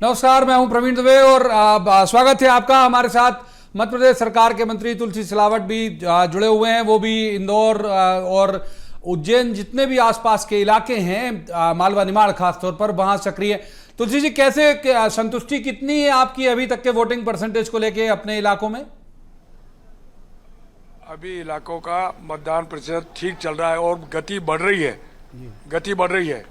नमस्कार, मैं हूं प्रवीण दुबे और स्वागत है आपका। हमारे साथ मध्य प्रदेश सरकार के मंत्री तुलसी सिलावट भी जुड़े हुए हैं। वो भी इंदौर और उज्जैन जितने भी आसपास के इलाके हैं, मालवा निमाड़ खासतौर पर, वहां सक्रिय। तुलसी जी, कैसे संतुष्टि कितनी है आपकी अभी तक के वोटिंग परसेंटेज को लेके अपने इलाकों में? अभी इलाकों का मतदान प्रतिशत ठीक चल रहा है और गति बढ़ रही है।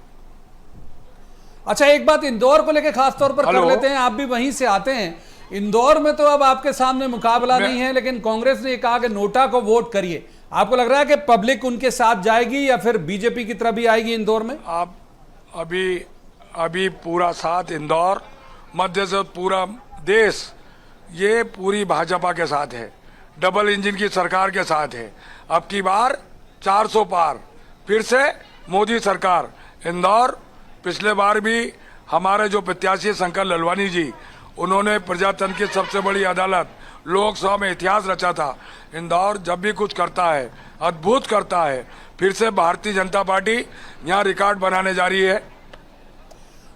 अच्छा, एक बात इंदौर को लेके खास तौर पर कर हेलो। लेते हैं, आप भी वहीं से आते हैं। इंदौर में तो अब आपके सामने मुकाबला नहीं है, लेकिन कांग्रेस ने कहा कि नोटा को वोट करिए। आपको लग रहा है कि पब्लिक उनके साथ जाएगी या फिर बीजेपी की तरफ भी आएगी इंदौर में? आप अभी पूरा साथ इंदौर, मध्य से पूरा देश, ये पूरी भाजपा के साथ है, डबल इंजन की सरकार के साथ है। अब की बार 400 पार, फिर से मोदी सरकार। इंदौर पिछले बार भी हमारे जो प्रत्याशी शंकर ललवानी जी, उन्होंने प्रजातंत्र की सबसे बड़ी अदालत लोकसभा में इतिहास रचा था। इंदौर जब भी कुछ करता है, अद्भुत करता है। फिर से भारतीय जनता पार्टी यहाँ रिकॉर्ड बनाने जा रही है।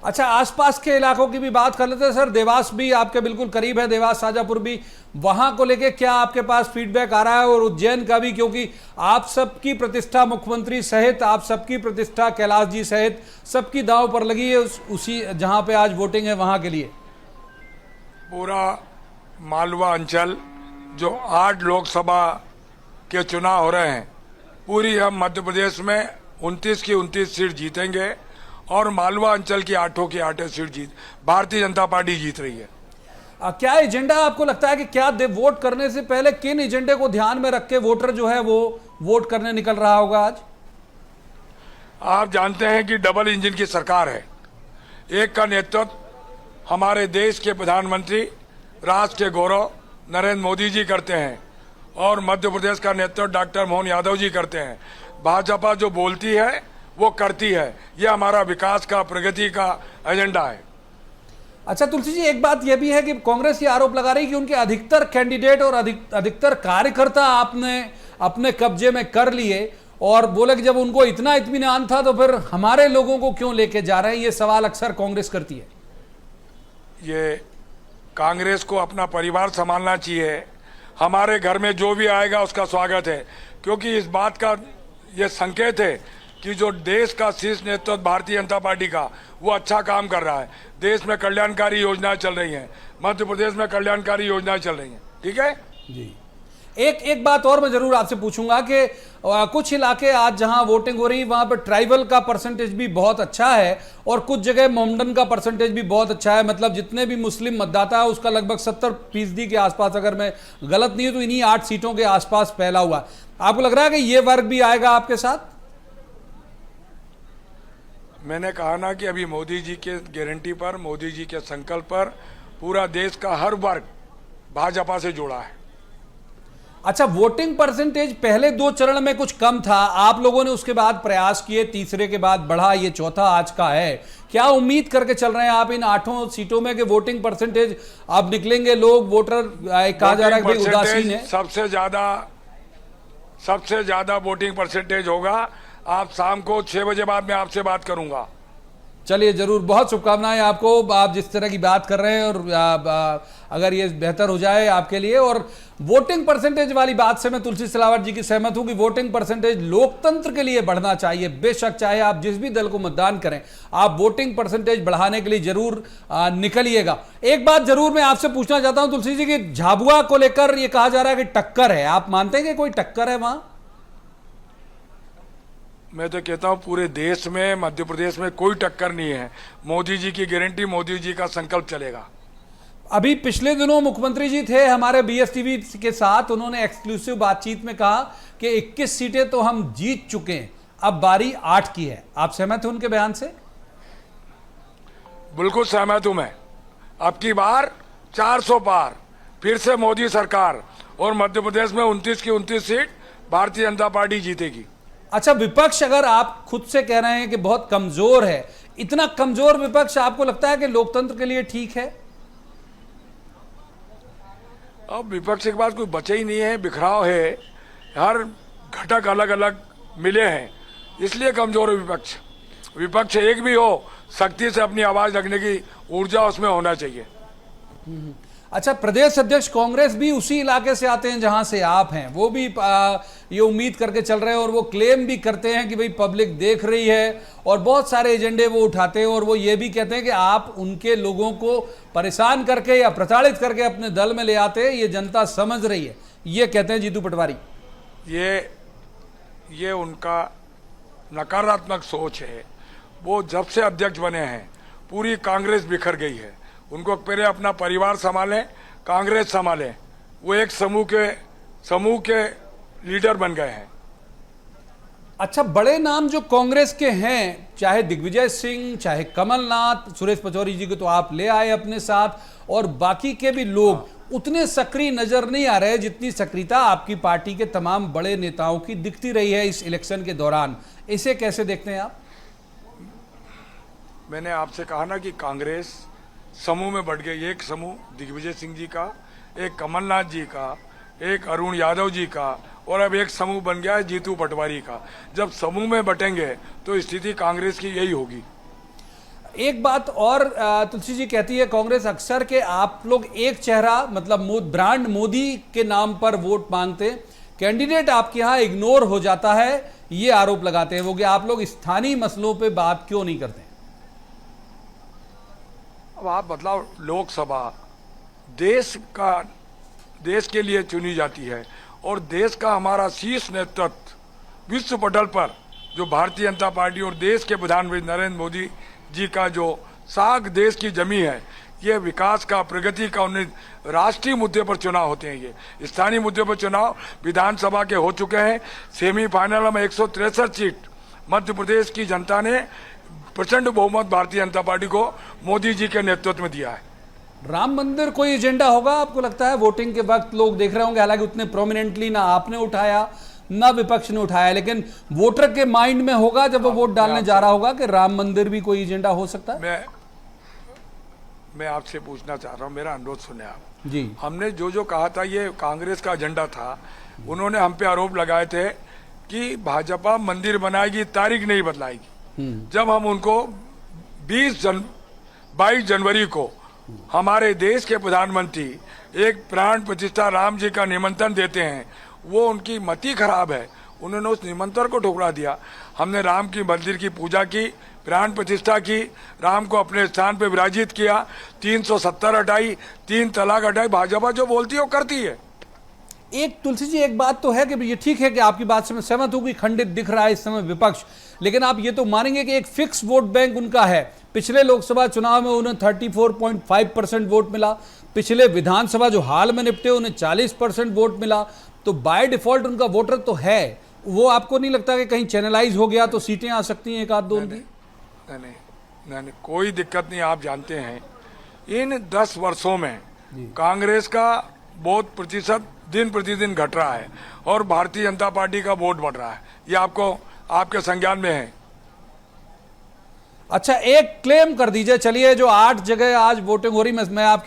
अच्छा, आसपास के इलाकों की भी बात कर लेते हैं सर। देवास भी आपके बिल्कुल करीब है, देवास शाजापुर भी। वहां को लेके क्या आपके पास फीडबैक आ रहा है? और उज्जैन का भी, क्योंकि आप सबकी प्रतिष्ठा मुख्यमंत्री सहित, आप सबकी प्रतिष्ठा कैलाश जी सहित सबकी दांव पर लगी है उसी जहां पे आज वोटिंग है वहां के लिए। पूरा मालवा अंचल, जो 8 लोकसभा के चुनाव हो रहे हैं, पूरी हम मध्य प्रदेश में 29 की 29 सीट जीतेंगे और मालवा अंचल की 8 की 8 सीट भारतीय जनता पार्टी जीत रही है। क्या एजेंडा आपको लगता है कि क्या वोट करने से पहले किन एजेंडे को ध्यान में रख के वोटर जो है वो वोट करने निकल रहा होगा आज? आप जानते हैं कि डबल इंजन की सरकार है। एक का नेतृत्व हमारे देश के प्रधानमंत्री, राष्ट्र के गौरव नरेंद्र मोदी जी करते हैं और मध्य प्रदेश का नेतृत्व डॉक्टर मोहन यादव जी करते हैं। भाजपा जो बोलती है वो करती है। ये हमारा विकास का, प्रगति का एजेंडा है। अच्छा तुलसी जी, एक बात यह भी है कि कांग्रेस ये आरोप लगा रही है कि उनके अधिकतर कैंडिडेट और अधिकतर कार्यकर्ता आपने अपने कब्जे में कर लिए, और बोले कि जब उनको इतना इत्मीनान था तो फिर हमारे लोगों को क्यों लेके जा रहे हैं। ये सवाल अक्सर कांग्रेस करती है। ये कांग्रेस को अपना परिवार संभालना चाहिए। हमारे घर में जो भी आएगा उसका स्वागत है, क्योंकि इस बात का ये संकेत है कि जो देश का शीर्ष नेतृत्व भारतीय जनता पार्टी का, वो अच्छा काम कर रहा है। देश में कल्याणकारी योजनाएं चल रही हैं, मध्य प्रदेश में कल्याणकारी योजनाएं चल रही हैं। ठीक है जी। एक बात और मैं जरूर आपसे पूछूंगा कि कुछ इलाके आज जहां वोटिंग हो रही है वहां पर ट्राइबल का परसेंटेज भी बहुत अच्छा है और कुछ जगह मोमडन का परसेंटेज भी बहुत अच्छा है। मतलब जितने भी मुस्लिम मतदाता है उसका लगभग 70% के आसपास, अगर मैं गलत नहीं हूं तो इन्हीं 8 सीटों के आसपास फैला हुआ। आपको लग रहा है कि ये वर्ग भी आएगा आपके साथ? मैंने कहा ना कि अभी मोदी जी के गारंटी पर, मोदी जी के संकल्प पर पूरा देश का हर वर्ग भाजपा से जुड़ा है। अच्छा, वोटिंग परसेंटेज पहले 2 चरण में कुछ कम था, आप लोगों ने उसके बाद प्रयास किए, तीसरे के बाद बढ़ा, ये चौथा आज का है। क्या उम्मीद करके चल रहे हैं आप इन 8 सीटों में कि वोटिंग परसेंटेज अब निकलेंगे लोग, वोटर कहा जा रहा है कि उदासीन है? सबसे ज्यादा वोटिंग परसेंटेज होगा। आप शाम को 6 बजे बाद मैं आपसे बात करूंगा। चलिए, जरूर। बहुत शुभकामनाएं आपको, आप जिस तरह की बात कर रहे हैं, और अगर ये बेहतर हो जाए आपके लिए। और वोटिंग परसेंटेज वाली बात से मैं तुलसी सिलावट जी की सहमत हूं कि वोटिंग परसेंटेज लोकतंत्र के लिए बढ़ना चाहिए। बेशक चाहे आप जिस भी दल को मतदान करें, आप वोटिंग परसेंटेज बढ़ाने के लिए जरूर निकलिएगा। एक बात जरूर मैं आपसे पूछना चाहता हूं तुलसी जी कि झाबुआ को लेकर यह कहा जा रहा है कि टक्कर है, आप मानते हैं कि कोई टक्कर है वहां? मैं तो कहता हूं पूरे देश में, मध्य प्रदेश में कोई टक्कर नहीं है। मोदी जी की गारंटी, मोदी जी का संकल्प चलेगा। अभी पिछले दिनों मुख्यमंत्री जी थे हमारे बीएसटीवी के साथ, उन्होंने एक्सक्लूसिव बातचीत में कहा कि 21 सीटें तो हम जीत चुके हैं, अब बारी 8 की है। आप सहमत हैं उनके बयान से? बिल्कुल सहमत हूं मैं। अब की बार 400 पार, फिर से मोदी सरकार, और मध्य प्रदेश में 29 की 29 सीट भारतीय जनता पार्टी जीतेगी। अच्छा, विपक्ष, अगर आप खुद से कह रहे हैं कि बहुत कमजोर है, इतना कमजोर विपक्ष आपको लगता है कि लोकतंत्र के लिए ठीक है? अब विपक्ष के पास कोई बचे ही नहीं है, बिखराव है, हर घटक अलग अलग मिले हैं, इसलिए कमजोर है विपक्ष। विपक्ष एक भी हो, सख्ती से अपनी आवाज रखने की ऊर्जा उसमें होना चाहिए। अच्छा, प्रदेश अध्यक्ष कांग्रेस भी उसी इलाके से आते हैं जहां से आप हैं, वो भी ये उम्मीद करके चल रहे हैं और वो क्लेम भी करते हैं कि भाई पब्लिक देख रही है और बहुत सारे एजेंडे वो उठाते हैं और वो ये भी कहते हैं कि आप उनके लोगों को परेशान करके या प्रताड़ित करके अपने दल में ले आते हैं, ये जनता समझ रही है, ये कहते हैं जीतू पटवारी। ये उनका नकारात्मक सोच है। वो जब से अध्यक्ष बने हैं पूरी कांग्रेस बिखर गई है। उनको पहले अपना परिवार संभालें, कांग्रेस संभालें। वो एक समूह के लीडर बन गए हैं। अच्छा, बड़े नाम जो कांग्रेस के हैं, चाहे दिग्विजय सिंह, चाहे कमलनाथ, सुरेश पचौरी जी को तो आप ले आए अपने साथ, और बाकी के भी लोग उतने सक्रिय नजर नहीं आ रहे जितनी सक्रियता आपकी पार्टी के तमाम बड़े नेताओं की दिखती रही है इस इलेक्शन के दौरान। इसे कैसे देखते हैं आप? मैंने आपसे कहा ना कि कांग्रेस समूह में बढ़ गई। एक समूह दिग्विजय सिंह जी का, एक कमलनाथ जी का, एक अरुण यादव जी का, और अब एक समूह बन गया है जीतू पटवारी का। जब समूह में बटेंगे तो स्थिति कांग्रेस की यही होगी। एक बात और तुलसी जी कहती है कांग्रेस अक्सर के आप लोग एक चेहरा मतलब ब्रांड मोदी के नाम पर वोट मांगते, कैंडिडेट आपके यहाँ इग्नोर हो जाता है, ये आरोप लगाते हैं वो कि आप लोग स्थानीय मसलों पे बात क्यों नहीं करते? अब आप बदलाव, लोकसभा देश के लिए चुनी जाती है और देश का हमारा शीर्ष नेतृत्व विश्व पटल पर जो भारतीय जनता पार्टी और देश के प्रधानमंत्री नरेंद्र मोदी जी का जो साख देश की जमी है, ये विकास का, प्रगति का, उन्हें राष्ट्रीय मुद्दे पर चुनाव होते हैं। ये स्थानीय मुद्दे पर चुनाव विधानसभा के हो चुके हैं। सेमीफाइनल में 163 सीट मध्य प्रदेश की जनता ने प्रचंड बहुमत भारतीय जनता पार्टी को मोदी जी के नेतृत्व में दिया है। राम मंदिर कोई एजेंडा होगा आपको लगता है? वोटिंग के वक्त लोग देख रहे होंगे, हालांकि उतने प्रोमिनेंटली ना आपने उठाया ना विपक्ष ने उठाया, लेकिन वोटर के माइंड में होगा जब वो वोट डालने जा रहा होगा कि राम मंदिर भी कोई एजेंडा हो सकता है। मैं आपसे पूछना चाह रहा हूं, मेरा अनुरोध सुने आप जी। हमने जो कहा था ये कांग्रेस का एजेंडा था। उन्होंने हम पे आरोप लगाए थे कि भाजपा मंदिर बनाएगी, तारीख नहीं बदलाएगी। जब हम उनको 22 जनवरी को हमारे देश के प्रधानमंत्री एक प्राण प्रतिष्ठा राम जी का निमंत्रण देते हैं, वो उनकी मति खराब है, उन्होंने उस निमंत्रण को ठुकरा दिया। हमने राम की मंदिर की पूजा की, प्राण प्रतिष्ठा की, राम को अपने स्थान पे विराजित किया, 370 हटाई, 3 तलाक हटाई। भाजपा जो बोलती है वो करती है। एक तुलसी जी, एक बात तो है कि ये ठीक है कि आपकी बात से मैं सहमत हूं कि खंडित दिख रहा है इस समय विपक्ष, लेकिन आप ये तो मानेंगे कि एक फिक्स वोट बैंक उनका है। पिछले लोकसभा चुनाव में उन्हें 34.5% वोट मिला, पिछले विधानसभा जो हाल में निपटे उन्हें 40% वोट मिला, तो बाय डिफॉल्ट उनका वोटर तो है। वो आपको नहीं लगता कि कहीं चैनलाइज हो गया तो सीटें आ सकती हैं एक आध दो उनकी? नहीं, कोई दिक्कत नहीं। आप जानते हैं इन 10 वर्षों में कांग्रेस का वोट प्रतिशत दिन प्रतिदिन घट रहा है और भारतीय जनता पार्टी का वोट बढ़ रहा है। ये आपको आपके संज्ञान में है। अच्छा, एक क्लेम कर दीजिए, चलिए, जो 8 जगह आज वोटिंग हो रही,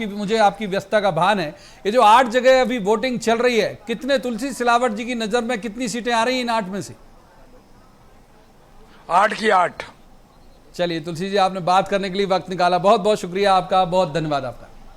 मुझे आपकी व्यस्तता का भान है, ये जो 8 जगह अभी वोटिंग चल रही है, कितने तुलसी सिलावट जी की नजर में कितनी सीटें आ रही हैं इन 8 में से? 8 की 8। चलिए तुलसी जी, आपने बात करने के लिए वक्त निकाला, बहुत बहुत शुक्रिया आपका, बहुत धन्यवाद आपका।